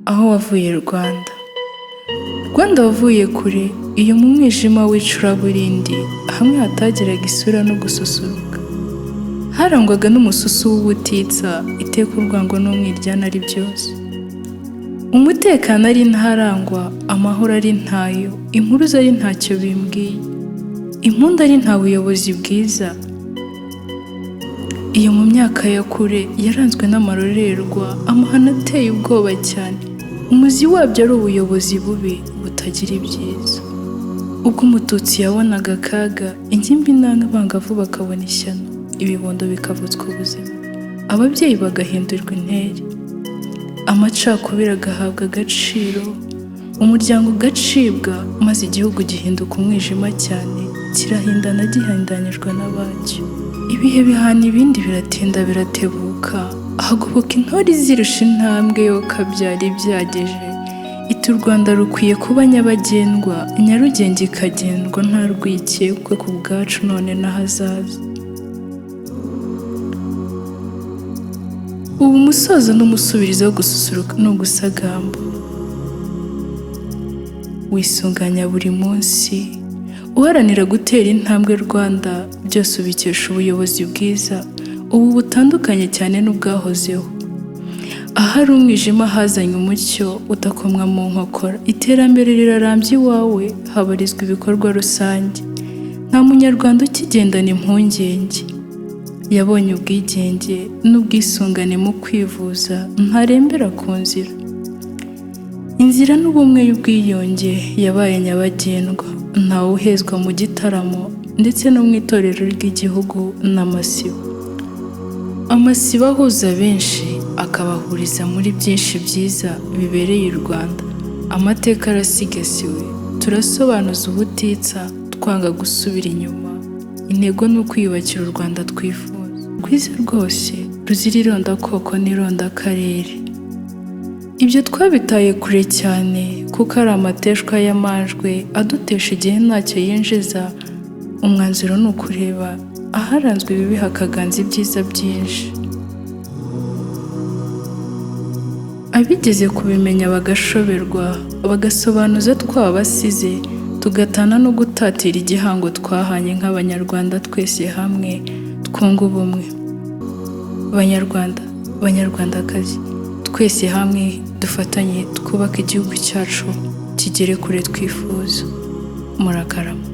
Aho wavuye Rwanda. Rwanda wavuye kure, iyo mu mwijima w'icuraburindi, hamwe hatageraga isura no gususuruka. Harangwaga n'umususu w'ubutitsa, iteka urwango n'umwiryane ari byose. Umutekano ari ntarangwa, amahoro ari ntayo, impuruza ari ntacyo bimbwiye, impundu ari nta buyobozi bwiza. Iyo mu myaka ya kure yaranzwe n'amarorerwa, amahano ateye ubwoba cyane. Umuzi wabyo ari ubuyobozi bubi butagira ibyiza. Ubwo umututsi yabonaga akaga, ingimbi n'abangavu bakabona ishyano, ibibondo bikavutswa ubuzima, ababyeyi bagahindurwa intere, amacakubiri agahabwa agaciro, umuryango ugacibwa, maze igihugu gihinduka umwijima cyane, kirahindana gihindanyijwe n'abacyo. Ibihe bihana ibindi, biratinda biratebuka, hagoboka intore zirusha intambwe yo kabyari byageje. Iti u Rwanda rukwiye kuba nyabagendwa, Nyarugenge ikagendwa nta rwikekwe ku bwacu none n'ahazaza. Ubu umusozo n'umusubirizo wo gususuruka no gusagamba. Wisunganya buri munsi, uharanira gutera intambwe Rwanda, byose ubikesha ubuyobozi bwiza, ubu butandukanye cyane n'ubwahozeho. Ahari umwijima hazanye umucyo udakomwa mu nkokora, iterambere rirarambye iwawe, habarizwa ibikorwa rusange. Nta munyarwanda ukigendana impungenge, yabonye ubwigenge n'ubwisungane mu kwivuza, ntarembera ku nzira. Inzira n'ubumwe y'ubwiyunge yabaye nyabagendwa, ntawe uhezwa mu gitaramo ndetse no mu itorero ry'igihugu n'amasibo. Amasibo ahuza benshi, akabahuriza muri byinshi byiza bibereye u Rwanda. Amateka arasigasiwe, turasobanuza ubutitsa, twanga gusubira inyuma. Intego ni ukwiyubakira u Rwanda twifuza, rwiza rwose, ruzira irondakoko n'irondakarere. Ibyo twabitaye kure cyane, kuko ari amateshwa y'amajwe adutesha igihe ntacyo yinjiza. Umwanzuro ni ukureba aharanzwe ibibi hakaganza ibyiza byinshi. Abigeze kubimenya bagashoberwa, bagasobanuza twabasize, tugatana no gutatira igihango twahanye nk'abanyarwanda twese hamwe, twunga ubumwe. Banyarwanda, banyarwandakazi, twese hamwe dufatanye twubaka igihugu cyacu kigere kure twifuza. Murakarama.